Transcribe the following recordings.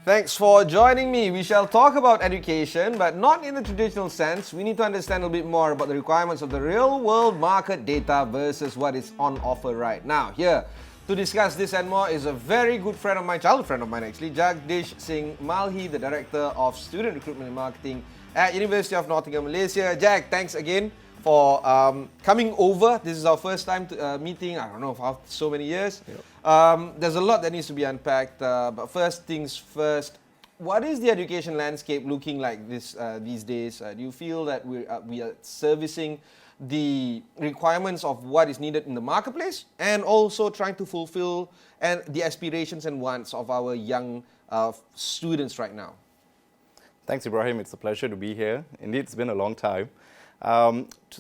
Thanks for joining me. We shall talk about education, but not in the traditional sense. We need to understand a little bit more about the requirements of the real-world market data versus what is on offer right now. Here to discuss this and more is a very good friend of mine, childhood friend of mine actually, Jagdish Singh Malhi, the Director of Student Recruitment and Marketing at University of Nottingham, Malaysia. Jag, thanks again for coming over. This is our first time meeting, I don't know, for so many years. Yep. There's a lot that needs to be unpacked, but first things first, what is the education landscape looking like these days? Do you feel that we are servicing the requirements of what is needed in the marketplace and also trying to fulfill the aspirations and wants of our young students right now? Thanks, Ibrahim. It's a pleasure to be here. Indeed, it's been a long time.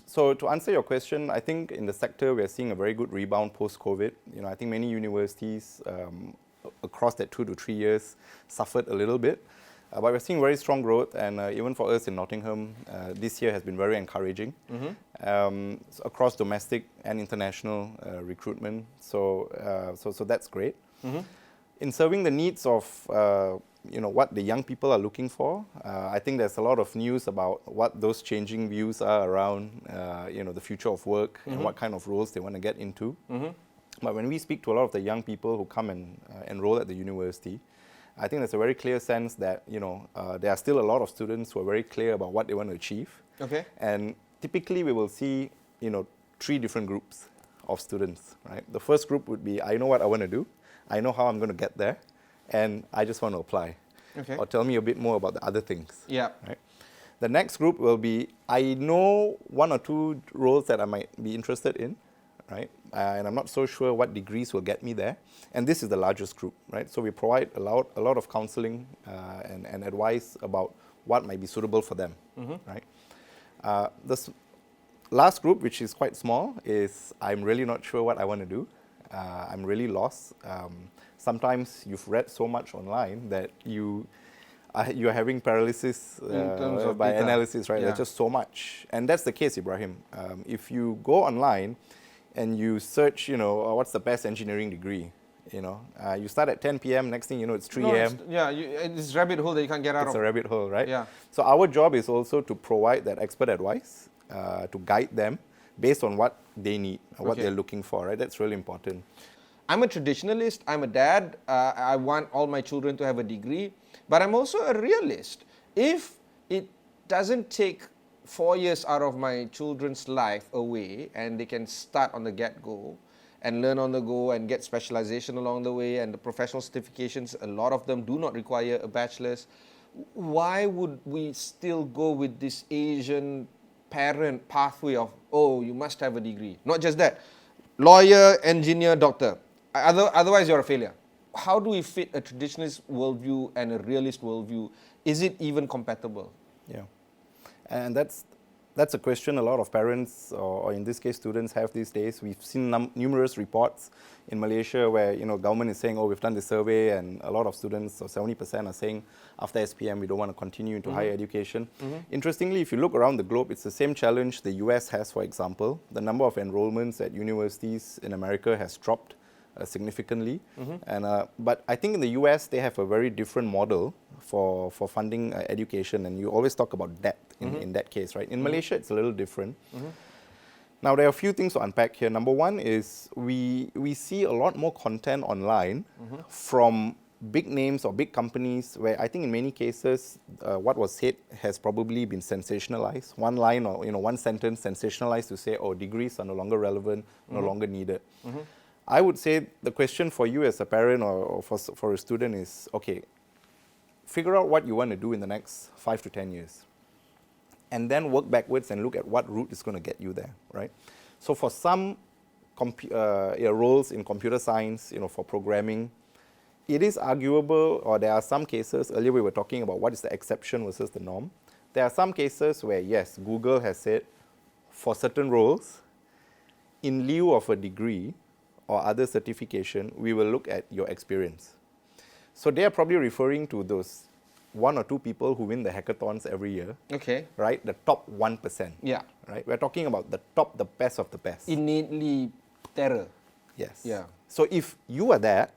So to answer your question, I think in the sector we are seeing a very good rebound post-COVID. I think many universities across that 2 to 3 years suffered a little bit, but we're seeing very strong growth, and even for us in Nottingham, this year has been very encouraging across domestic and international recruitment. So that's great. In serving the needs of what the young people are looking for, I think there's a lot of news about what those changing views are around the future of work and what kind of roles they want to get into. But when we speak to a lot of the young people who come and enroll at the university, I think there's a very clear sense that there are still a lot of students who are very clear about what they want to achieve. Okay. And typically we will see 3 different groups of students. Right. The first group would be, I know what I want to do, I know how I'm going to get there, and I just want to apply. Okay. Or tell me a bit more about the other things. Yeah. Right? The next group will be, I know 1 or 2 roles that I might be interested in, right? And I'm not so sure what degrees will get me there. And this is the largest group, right? So we provide a lot of counseling and advice about what might be suitable for them, right? The last group, which is quite small, is I'm really not sure what I want to do. I'm really lost. Sometimes you've read so much online that you're having paralysis by analysis, right? Yeah. There's just so much. And that's the case, Ibrahim. If you go online and you search, what's the best engineering degree, you start at 10 p.m., next thing you know, it's 3 a.m. It's a rabbit hole that you can't get out of. It's a rabbit hole, right? Yeah. So our job is also to provide that expert advice, to guide them based on what they need, what they're looking for, right? That's really important. I'm a traditionalist, I'm a dad, I want all my children to have a degree, but I'm also a realist. If it doesn't take 4 years out of my children's life away and they can start on the get-go and learn on the go and get specialization along the way, and the professional certifications, a lot of them do not require a bachelor's, why would we still go with this Asian parent pathway of, oh, you must have a degree? Not just that, lawyer, engineer, doctor. Otherwise, you're a failure. How do we fit a traditionalist worldview and a realist worldview? Is it even compatible? Yeah, and that's a question a lot of parents, or in this case students, have these days. We've seen numerous reports in Malaysia where government is saying, oh, we've done the survey, and a lot of students, or 70%, are saying after SPM we don't want to continue into higher education. Interestingly, if you look around the globe, it's the same challenge the US has, for example. The number of enrollments at universities in America has dropped significantly, but I think in the US they have a very different model for funding education, and you always talk about debt in that case, right? In Malaysia it's a little different. Now there are a few things to unpack here. Number one is we see a lot more content online from big names or big companies where I think in many cases what was said has probably been sensationalized. One line or one sentence sensationalized to say, oh, degrees are no longer relevant, no longer needed. I would say the question for you as a parent or for a student is, okay, figure out what you want to do in the next 5 to 10 years. And then work backwards and look at what route is going to get you there, right? So for some roles in computer science, for programming, it is arguable, or there are some cases, earlier we were talking about what is the exception versus the norm. There are some cases where, yes, Google has said, for certain roles, in lieu of a degree or other certification, we will look at your experience. So they are probably referring to those 1 or 2 people who win the hackathons every year. Okay. Right? The top 1%. Yeah. Right? We're talking about the best of the best. Innately terror. Yes. Yeah. So if you are that,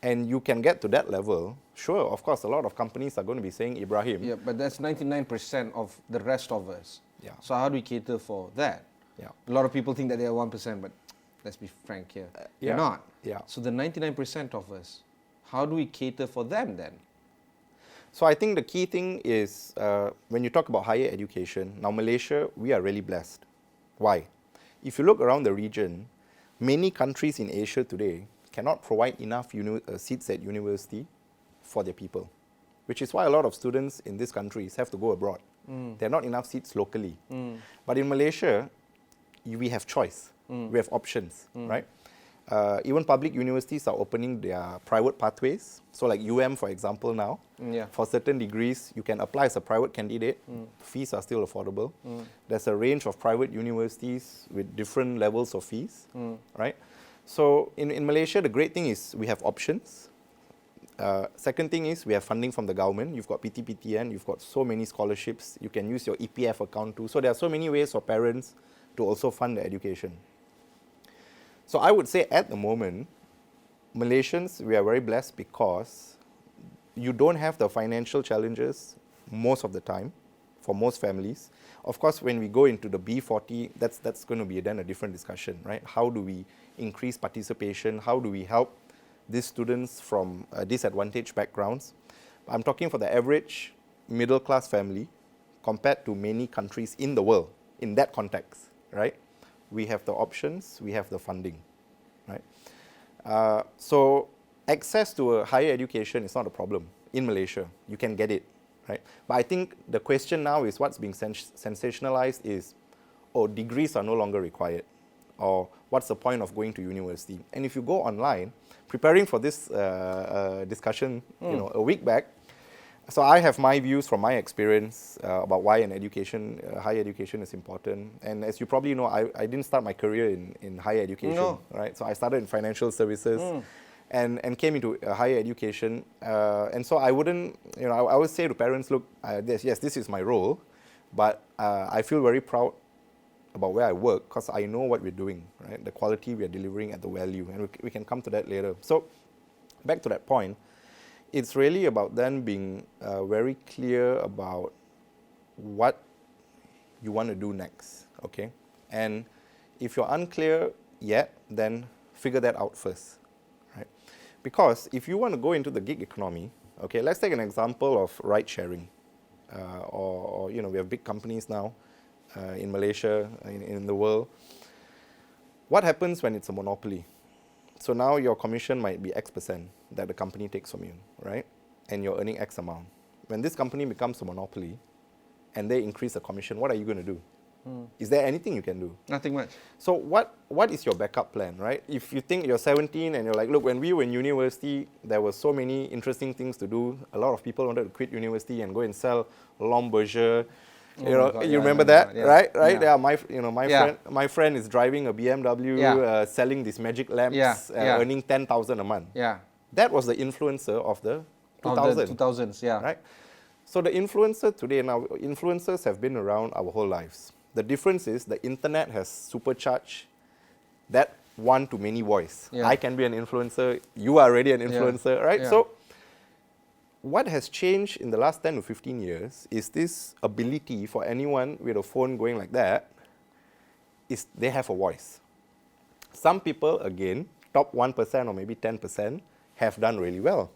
and you can get to that level, sure, of course, a lot of companies are going to be saying, Ibrahim. Yeah, but that's 99% of the rest of us. Yeah. So how do we cater for that? Yeah. A lot of people think that they are 1%, but let's be frank here. Yeah. They're not. Yeah. So the 99% of us, how do we cater for them then? So I think the key thing is when you talk about higher education, now Malaysia, we are really blessed. Why? If you look around the region, many countries in Asia today cannot provide enough seats at university for their people, which is why a lot of students in these countries have to go abroad. There are not enough seats locally. But in Malaysia, we have choice. We have options, right? Even public universities are opening their private pathways. So like for example, now, for certain degrees, you can apply as a private candidate. Fees are still affordable. There's a range of private universities with different levels of fees, right? So in Malaysia, the great thing is we have options. Second thing is we have funding from the government. You've got PTPTN, you've got so many scholarships. You can use your EPF account too. So there are so many ways for parents to also fund their education. So I would say at the moment, Malaysians, we are very blessed because you don't have the financial challenges most of the time for most families. Of course, when we go into the B40, that's going to be then a different discussion, right? How do we increase participation? How do we help these students from disadvantaged backgrounds? I'm talking for the average middle-class family compared to many countries in the world, in that context, right? We have the options, we have the funding, right? So access to a higher education is not a problem in Malaysia. You can get it, right? But I think the question now is what's being sensationalized is, oh, degrees are no longer required, or what's the point of going to university? And if you go online, preparing for this discussion, a week back, so I have my views from my experience about why higher education is important. And as you probably know, I didn't start my career in higher education, right? So I started in financial services and came into higher education. And so I wouldn't, I would say to parents, look, yes, this is my role, but I feel very proud about where I work because I know what we're doing, right? The quality we are delivering at the value, and we can come to that later. So back to that point, it's really about then being very clear about what you want to do next, okay? And if you're unclear yet, then figure that out first, right? Because if you want to go into the gig economy, okay, let's take an example of ride sharing, or we have big companies now in Malaysia, in the world. What happens when it's a monopoly? So now your commission might be X% that the company takes from you, right? And you're earning X amount. When this company becomes a monopoly and they increase the commission, what are you going to do? Is there anything you can do? Nothing much. So what is your backup plan, right? If you think you're 17 and you're like, look, when we were in university, there were so many interesting things to do. A lot of people wanted to quit university and go and sell Lomberger. You remember that, right? Yeah, my friend is driving a BMW, selling these magic lamps, earning 10,000 a month. Yeah, that was the influencer of the 2000s. Yeah, right. So the influencer today, now influencers have been around our whole lives. The difference is the internet has supercharged that one-to-many voice. I can be an influencer. You are already an influencer, right? So what has changed in the last 10 to 15 years is this ability for anyone with a phone going like that, is they have a voice. Some people, again, top 1% or maybe 10%, have done really well.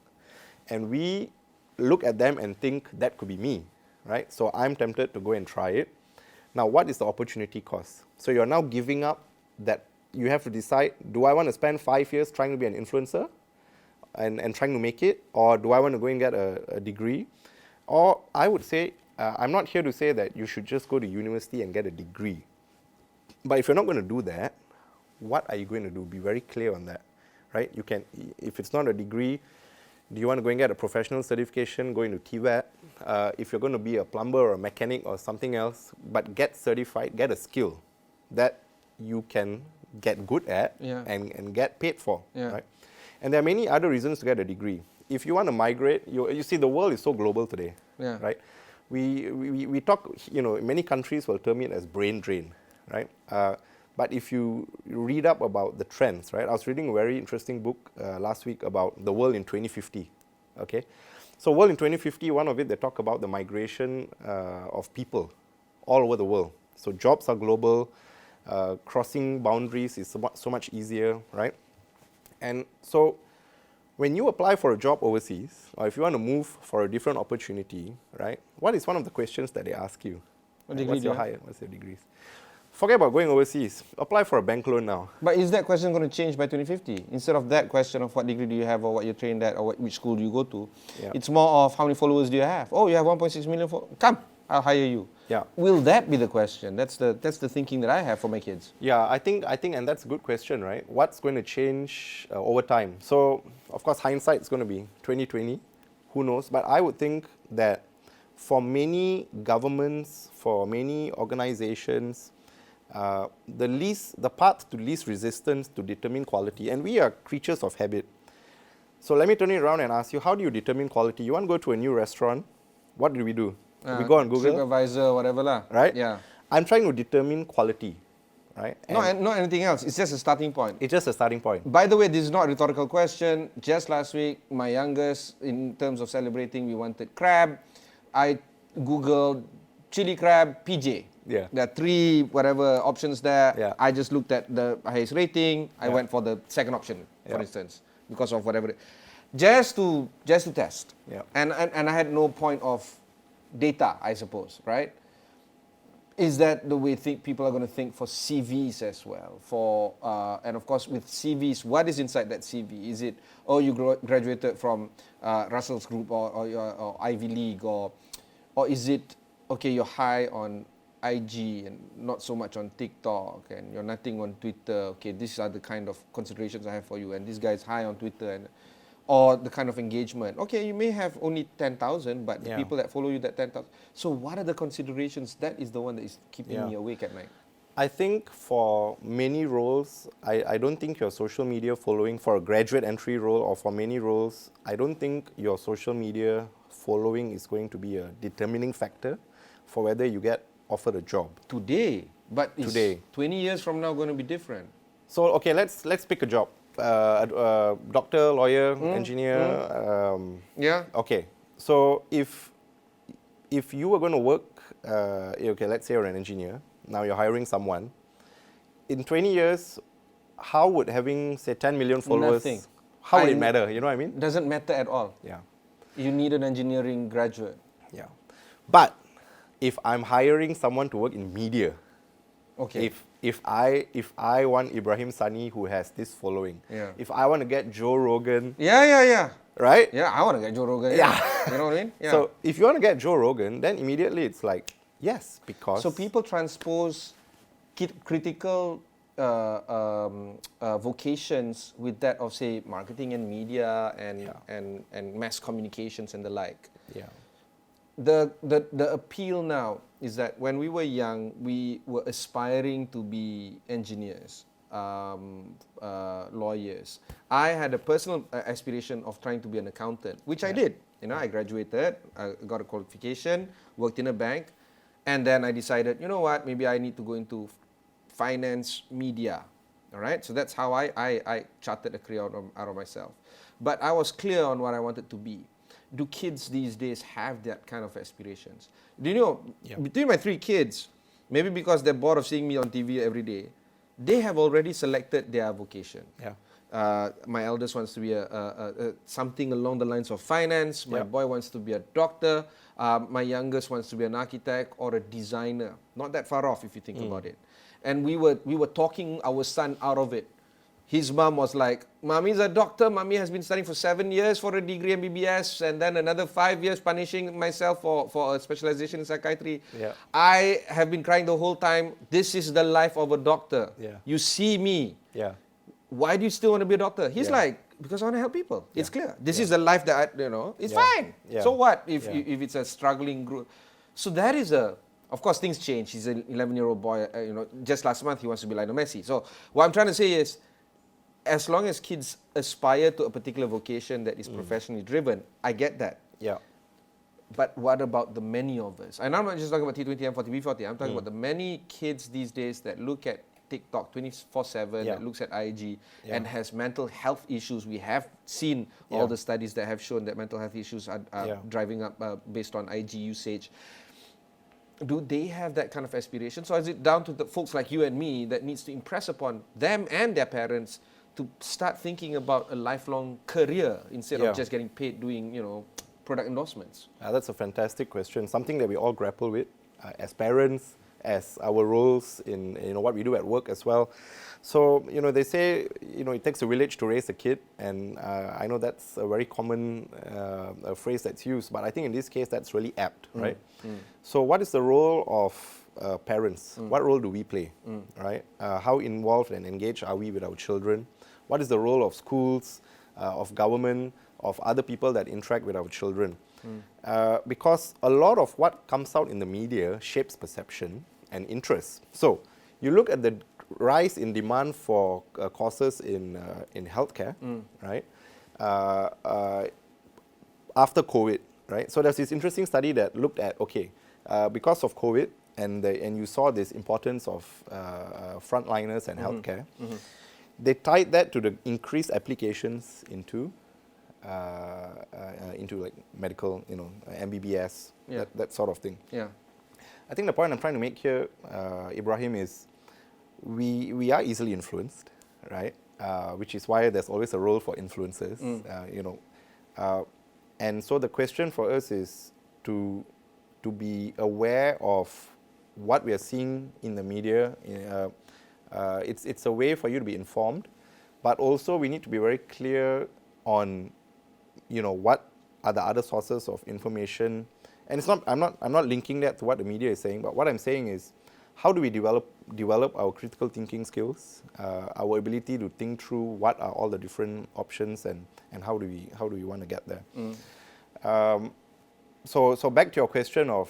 And we look at them and think that could be me, right? So I'm tempted to go and try it. Now, what is the opportunity cost? So you're now giving up that you have to decide, do I want to spend 5 years trying to be an influencer? And trying to make it, or do I want to go and get a degree? Or I would say, I'm not here to say that you should just go to university and get a degree. But if you're not going to do that, what are you going to do? Be very clear on that, right? You can, if it's not a degree, do you want to go and get a professional certification, go into TVET? If you're going to be a plumber or a mechanic or something else, but get certified, get a skill that you can get good at and get paid for, right? And there are many other reasons to get a degree. If you want to migrate, you see the world is so global today, right? We talk, many countries will term it as brain drain, right? But if you read up about the trends, right? I was reading a very interesting book last week about the world in 2050, okay? So world in 2050, one of it, they talk about the migration of people all over the world. So jobs are global, crossing boundaries is so much easier, right? And so when you apply for a job overseas, or if you want to move for a different opportunity, right? What is one of the questions that they ask you? What degree do you have? What's your degrees? Forget about going overseas. Apply for a bank loan now. But is that question going to change by 2050? Instead of that question of what degree do you have or what you're trained at or which school do you go to, it's more of how many followers do you have? Oh, you have 1.6 million followers. Come, I'll hire you. Yeah. Will that be the question? That's the thinking that I have for my kids. Yeah, I think, and that's a good question, right? What's going to change over time? So, of course, hindsight is going to be 2020. Who knows? But I would think that for many governments, for many organizations, the path to least resistance to determine quality, and we are creatures of habit. So let me turn it around and ask you, how do you determine quality? You want to go to a new restaurant, what do? We go on Google. TripAdvisor, whatever lah. Right? Yeah. I'm trying to determine quality, right? Not anything else. It's just a starting point. It's just a starting point. By the way, this is not a rhetorical question. Just last week, my youngest, in terms of celebrating, we wanted crab. I Googled chili crab, PJ. Yeah. There are 3 whatever options there. Yeah. I just looked at the highest rating. I went for the second option, for Yeah. instance, because of whatever. Just to test. Yeah. And I had no point of data, I suppose, right? Is that the way people are going to think for CVs as well? And of course, with CVs, what is inside that CV? Is it, oh, you graduated from Russell's Group or Ivy League, or is it, okay, you're high on IG and not so much on TikTok, and you're nothing on Twitter. Okay, these are the kind of considerations I have for you, and this guy is high on Twitter, or the kind of engagement. Okay, you may have only 10,000, but the people that follow you, that 10,000. So what are the considerations? That is the one that is keeping me awake at night. I think for many roles, I don't think your social media following, for a graduate entry role or for many roles, I don't think your social media following is going to be a determining factor for whether you get offered a job. Today, but Today. 20 years from now going to be different. So, okay, let's pick a job. Doctor, lawyer, engineer. Yeah. Okay, so if you were going to work, okay, let's say you're an engineer, now you're hiring someone. In 20 years, how would having, say, 10 million followers, Nothing. how would it matter? You know what I mean? Doesn't matter at all. Yeah. You need an engineering graduate. Yeah. But if I'm hiring someone to work in media, Okay. if I want Ibrahim Sani who has this following, Yeah. if I want to get Joe Rogan, Yeah. right? Yeah, I want to get Joe Rogan. Yeah. You know what I mean? Yeah. So if you want to get Joe Rogan, then immediately it's like, yes, because... So people transpose critical vocations with that of, say, marketing and media and mass communications and the like. Yeah. The appeal now is that when we were young, we were aspiring to be engineers, lawyers. I had a personal aspiration of trying to be an accountant, which I did. You know, I graduated, I got a qualification, worked in a bank, and then I decided, you know what, maybe I need to go into finance, media. All right, so that's how I charted a career out of myself. But I was clear on what I wanted to be. Do kids these days have that kind of aspirations? Do you know, between my 3 kids, maybe because they're bored of seeing me on TV every day, they have already selected their vocation. Yeah. My eldest wants to be something along the lines of finance. My boy wants to be a doctor. My youngest wants to be an architect or a designer. Not that far off if you think about it. And we were talking our son out of it. His mom was like, Mommy's a doctor. Mommy has been studying for 7 years for a degree MBBS and then another 5 years punishing myself for a specialization in psychiatry. Yeah. I have been crying the whole time. This is the life of a doctor. Yeah. You see me. Yeah. Why do you still want to be a doctor? He's like, because I want to help people. It's clear. This is the life that it's fine. Yeah. So what if it's a struggling group? So that is of course things change. He's an 11-year-old boy. Just last month he wants to be Lionel Messi. So what I'm trying to say is, as long as kids aspire to a particular vocation that is professionally driven, I get that. Yeah. But what about the many of us? And I'm not just talking about T20, M40, B40. I'm talking about the many kids these days that look at TikTok 24/7, that looks at IG, and has mental health issues. We have seen all the studies that have shown that mental health issues are driving up based on IG usage. Do they have that kind of aspiration? So is it down to the folks like you and me that needs to impress upon them and their parents to start thinking about a lifelong career instead of just getting paid doing, product endorsements? That's a fantastic question, something that we all grapple with as parents, as our roles in what we do at work as well. So, they say, it takes a village to raise a kid, and I know that's a very common phrase that's used, but I think in this case that's really apt, right? So what is the role of parents? What role do we play, right? How involved and engaged are we with our children? What is the role of schools, of government, of other people that interact with our children? Because a lot of what comes out in the media shapes perception and interest. So you look at the rise in demand for courses in healthcare, right? After COVID, right? So there's this interesting study that looked at, because of COVID, and you saw this importance of frontliners and healthcare. They tied that to the increased applications into like medical, MBBS, that sort of thing. Yeah. I think the point I'm trying to make here, Ibrahim, is we are easily influenced, right? Which is why there's always a role for influencers, and so the question for us is to be aware of what we are seeing in the media. It's a way for you to be informed, but also we need to be very clear on, what are the other sources of information. And it's not. I'm not linking that to what the media is saying, but what I'm saying is, how do we develop our critical thinking skills, our ability to think through what are all the different options, and how do we want to get there. So back to your question of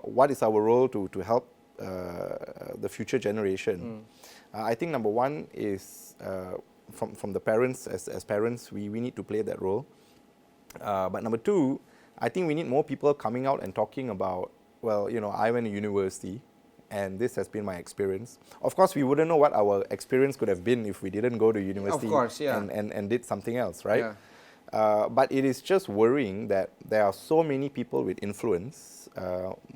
what is our role to help the future generation. I think number one is from the parents, as parents we need to play that role. But number two, I think we need more people coming out and talking about, I went to university and this has been my experience. Of course, we wouldn't know what our experience could have been if we didn't go to university, of course, and did something else, right? Yeah. But it is just worrying that there are so many people with influence,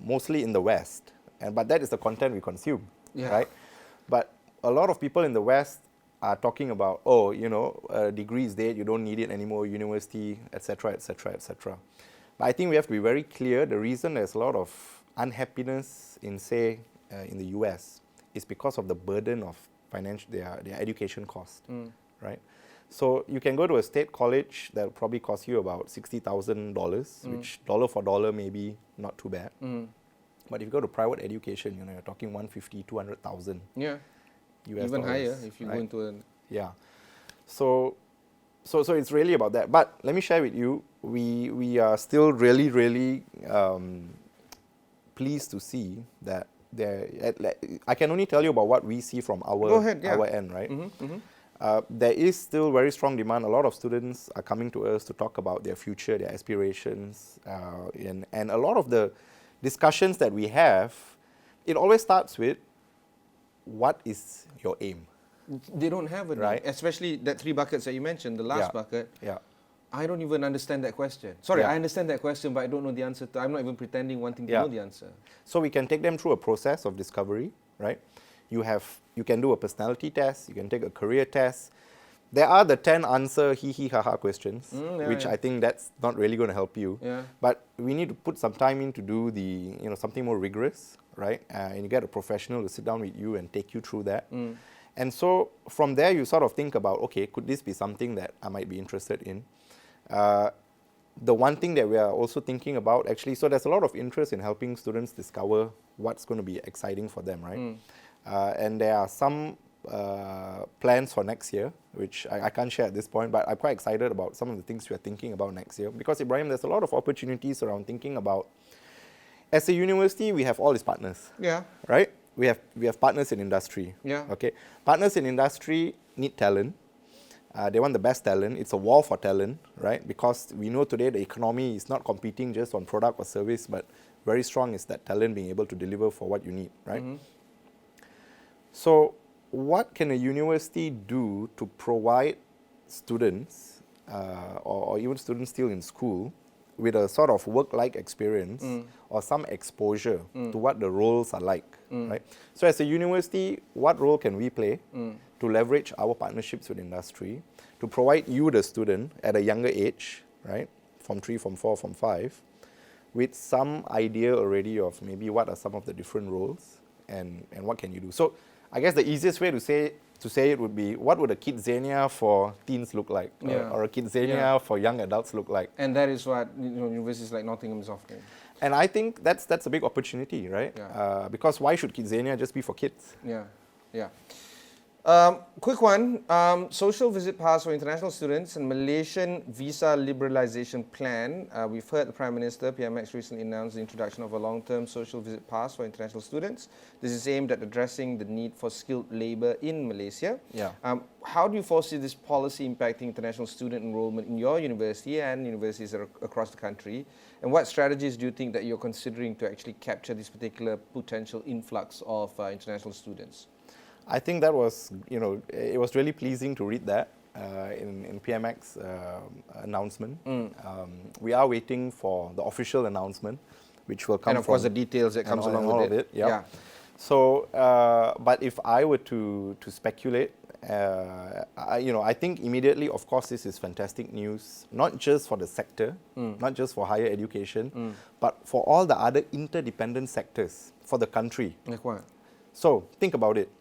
mostly in the West, but that is the content we consume, right? But a lot of people in the West are talking about, a degree is dead, you don't need it anymore, university, etc., etc., etc. But I think we have to be very clear. The reason there's a lot of unhappiness in, say, in the US is because of the burden of their education cost, right? So you can go to a state college that will probably cost you about $60,000, which dollar for dollar maybe not too bad. But if you go to private education, you're talking 150, 200,000. Yeah. US even dollars, higher if you right? go into a... Yeah. So it's really about that. But let me share with you, we are still really, really pleased to see that I can only tell you about what we see from our end, right? There is still very strong demand. A lot of students are coming to us to talk about their future, their aspirations, and a lot of the discussions that we have, it always starts with, what is your aim? They don't have it, right? Especially that 3 buckets that you mentioned, the last bucket. Yeah. I don't even understand that question. Sorry, I understand that question, but I don't know the answer. I'm not even pretending wanting to know the answer. So we can take them through a process of discovery, right? You can do a personality test, you can take a career test. There are the 10 answer ha questions, which I think that's not really going to help you. Yeah. But we need to put some time in to do the, something more rigorous, right? And you get a professional to sit down with you and take you through that. And so from there, you sort of think about, okay, could this be something that I might be interested in? The one thing that we are also thinking about, actually, so there's a lot of interest in helping students discover what's going to be exciting for them, right? And there are some plans for next year, which I can't share at this point, but I'm quite excited about some of the things we are thinking about next year. Because, Ibrahim, there's a lot of opportunities around thinking about, as a university, we have all these partners. Yeah. Right? We have partners in industry. Yeah. Okay. Partners in industry need talent. They want the best talent. It's a war for talent, right? Because we know today the economy is not competing just on product or service, but very strong is that talent being able to deliver for what you need, right? So what can a university do to provide students or even students still in school with a sort of work-like experience or some exposure to what the roles are like, right? So as a university, what role can we play to leverage our partnerships with industry to provide you, the student, at a younger age, right, Form 3, Form 4, Form 5, with some idea already of maybe what are some of the different roles and what can you do. So I guess the easiest way to say it would be, what would a Kidzania for teens look like, or a Kidzania for young adults look like? And that is what universities like Nottingham is offering. And I think that's a big opportunity, right? Yeah. Because why should Kidzania just be for kids? Yeah, yeah. Quick one, social visit pass for international students and Malaysian visa liberalisation plan. We've heard the Prime Minister, PMX, recently announced the introduction of a long-term social visit pass for international students. This is aimed at addressing the need for skilled labour in Malaysia. Yeah. How do you foresee this policy impacting international student enrolment in your university and universities across the country? And what strategies do you think that you're considering to actually capture this particular potential influx of international students? I think that was, it was really pleasing to read that in PMX announcement. We are waiting for the official announcement, which will come and of course the details that comes along with it. Yeah. So, but if I were to speculate, I think immediately, of course, this is fantastic news, not just for the sector, not just for higher education, but for all the other interdependent sectors for the country. Like what? So, think about it.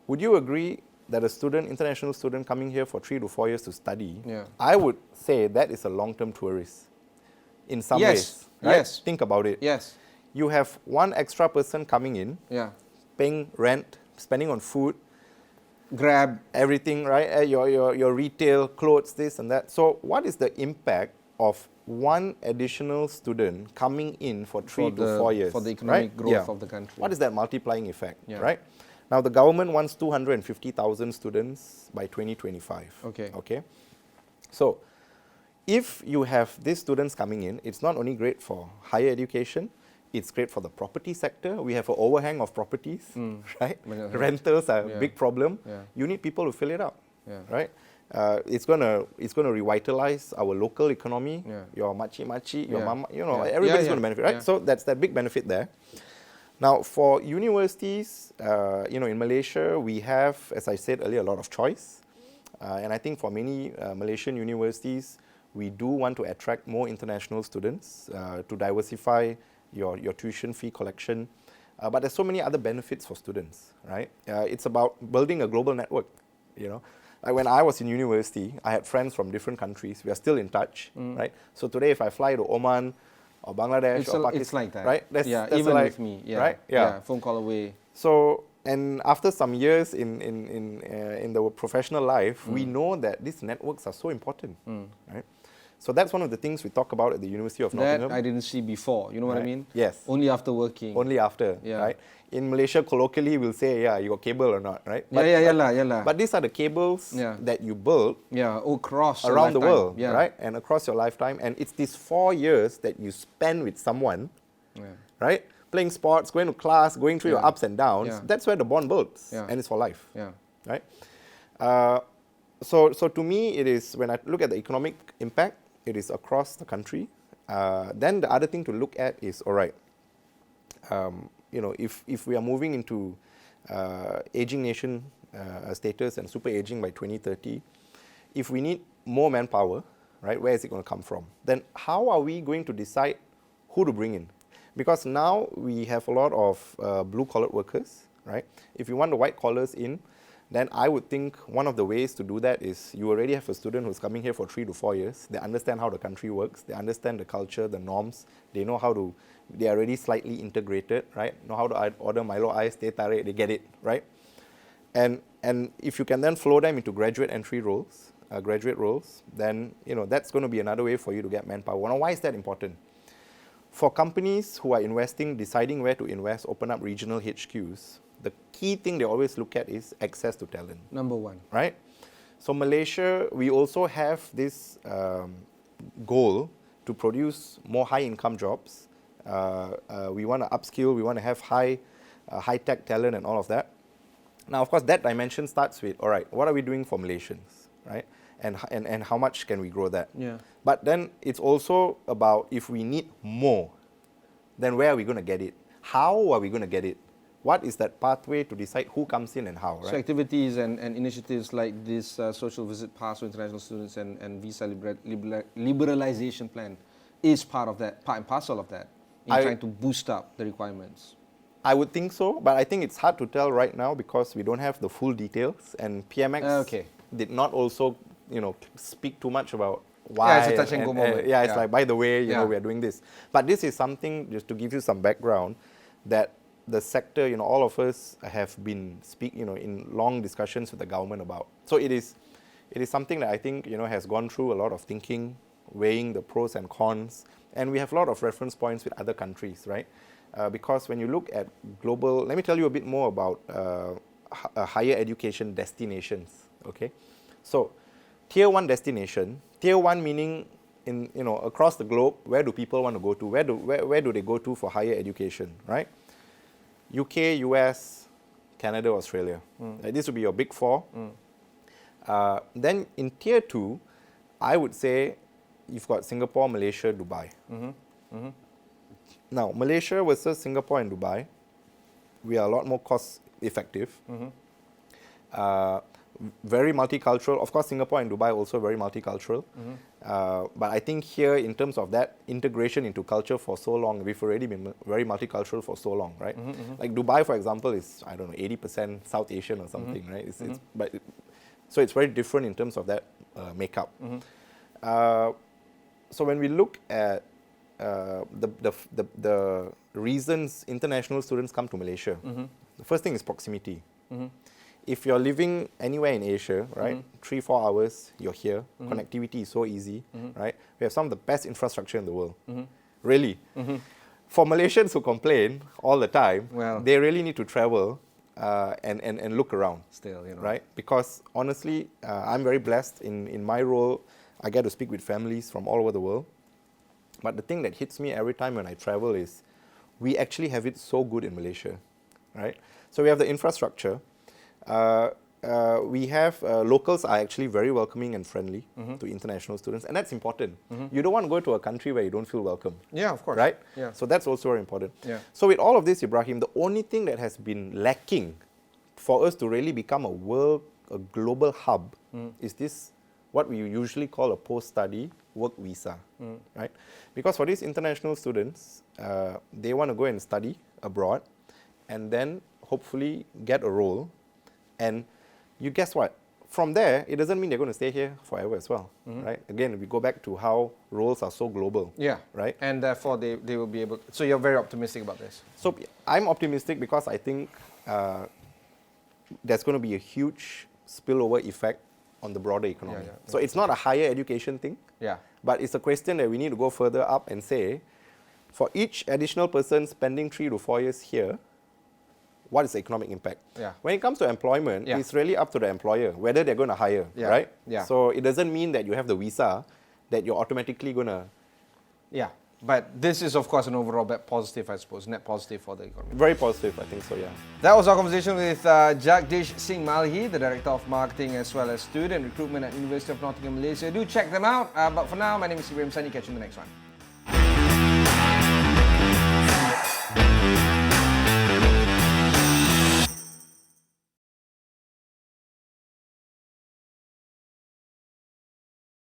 Would you agree that a student, international student coming here for 3 to 4 years to study, I would say that is a long-term tourist in some ways. Right? Yes. Think about it. Yes. You have one extra person coming in, paying rent, spending on food, Grab everything, right? Your retail, clothes, this and that. So what is the impact of one additional student coming in for 3 to 4 years? For the economic growth of the country. What is that multiplying effect, right? Now, the government wants 250,000 students by 2025. Okay. So, if you have these students coming in, it's not only great for higher education, it's great for the property sector. We have an overhang of properties, right? Rentals are a big problem. You need people to fill it up, right? It's gonna revitalize our local economy. Your machi, your mama, everybody's going to benefit, right? So that's that big benefit there. Now, for universities, in Malaysia, we have, as I said earlier, a lot of choice. And I think for many Malaysian universities, we do want to attract more international students to diversify your tuition fee collection. But there's so many other benefits for students, right? It's about building a global network, Like when I was in university, I had friends from different countries. We are still in touch, right? So today, if I fly to Oman, or Bangladesh or Pakistan, it's like that, right? Even with me, right? Phone call away. So, and after some years in the professional life, we know that these networks are so important, right? So that's one of the things we talk about at the University of Nottingham. That I didn't see before, you know what I mean? Yes. Only after working. Only after, right? In Malaysia, colloquially, we'll say, you got cable or not, right? But these are the cables that you build across around the world, right? And across your lifetime. And it's these 4 years that you spend with someone, right? Playing sports, going to class, going through your ups and downs. That's where the bond builds, and it's for life, right? So to me, it is, when I look at the economic impact, it is across the country. Then the other thing to look at is, all right, if we are moving into aging nation status and super aging by 2030, if we need more manpower, right, where is it going to come from? Then how are we going to decide who to bring in? Because now we have a lot of blue-collar workers, right? If you want the white collars in, then I would think one of the ways to do that is you already have a student who's coming here for 3 to 4 years. They understand how the country works. They understand the culture, the norms. They know how to, they are already slightly integrated, right? Know how to order Milo ice, teh tarik, they get it, right? And if you can then flow them into graduate entry roles, graduate roles, then that's going to be another way for you to get manpower. Now, why is that important? For companies who are investing, deciding where to invest, open up regional HQs, the key thing they always look at is access to talent. Number one. Right? So Malaysia, we also have this goal to produce more high-income jobs. We want to upskill, we want to have high-tech talent and all of that. Now, of course, that dimension starts with, all right, what are we doing for Malaysians, right? And how much can we grow that? Yeah. But then it's also about if we need more, then where are we going to get it? How are we going to get it? What is that pathway to decide who comes in and how, right? So activities and initiatives like this social visit pass for international students and visa liberalization plan is part of that, part and parcel of that, in trying to boost up the requirements. I would think so, but I think it's hard to tell right now because we don't have the full details, and PMX did not also, speak too much about why. Yeah, it's a touch and go moment. It's like, by the way, we are doing this. But this is something, just to give you some background, that the sector, all of us have been in long discussions with the government about. So it is something that I think, has gone through a lot of thinking, weighing the pros and cons, and we have a lot of reference points with other countries, right? Because when you look at global, let me tell you a bit more about higher education destinations, okay? So, Tier 1 destination, Tier 1 meaning across the globe, where do people want to go to? Where do they go to for higher education, right? UK, US, Canada, Australia. This would be your big four. Then in Tier 2, I would say you've got Singapore, Malaysia, Dubai. Now, Malaysia versus Singapore and Dubai, we are a lot more cost effective. Very multicultural. Of course, Singapore and Dubai also very multicultural. But I think here, in terms of that integration into culture for so long, we've already been very multicultural for so long, right? Like Dubai, for example, is, I don't know, 80% South Asian or something, right? So it's very different in terms of that makeup. So when we look at the reasons international students come to Malaysia, the first thing is proximity. If you're living anywhere in Asia, right, 3-4 hours, you're here. Connectivity is so easy, right? We have some of the best infrastructure in the world. Really. For Malaysians who complain all the time, they really need to travel and look around. Still, right? Because honestly, I'm very blessed in my role. I get to speak with families from all over the world. But the thing that hits me every time when I travel is we actually have it so good in Malaysia, right? So we have the infrastructure. We have locals are actually very welcoming and friendly to international students, and that's important. You don't want to go to a country where you don't feel welcome. Yeah, of course. Right? Yeah. So that's also very important. Yeah. So with all of this, Ibrahim, the only thing that has been lacking for us to really become a global hub is this, what we usually call a post-study work visa, right? Because for these international students, they want to go and study abroad and then hopefully get a role. And you guess what? From there, it doesn't mean they're going to stay here forever as well, right? Again, we go back to how roles are so global. Yeah. Right? And therefore, they will be able... So you're very optimistic about this? So I'm optimistic because I think there's going to be a huge spillover effect on the broader economy. So it's not a higher education thing, but it's a question that we need to go further up and say, for each additional person spending 3 to 4 years here, what is the economic impact? When it comes to employment, it's really up to the employer, whether they're going to hire, right? So it doesn't mean that you have the visa, that you're automatically going to... But this is, of course, an overall positive, I suppose, net positive for the economy. Very positive, I think so, yeah. That was our conversation with Jagdish Singh Malhi, the Director of Marketing as well as Student Recruitment at University of Nottingham, Malaysia. Do check them out. But for now, my name is Ibrahim Sani. Catch you in the next one.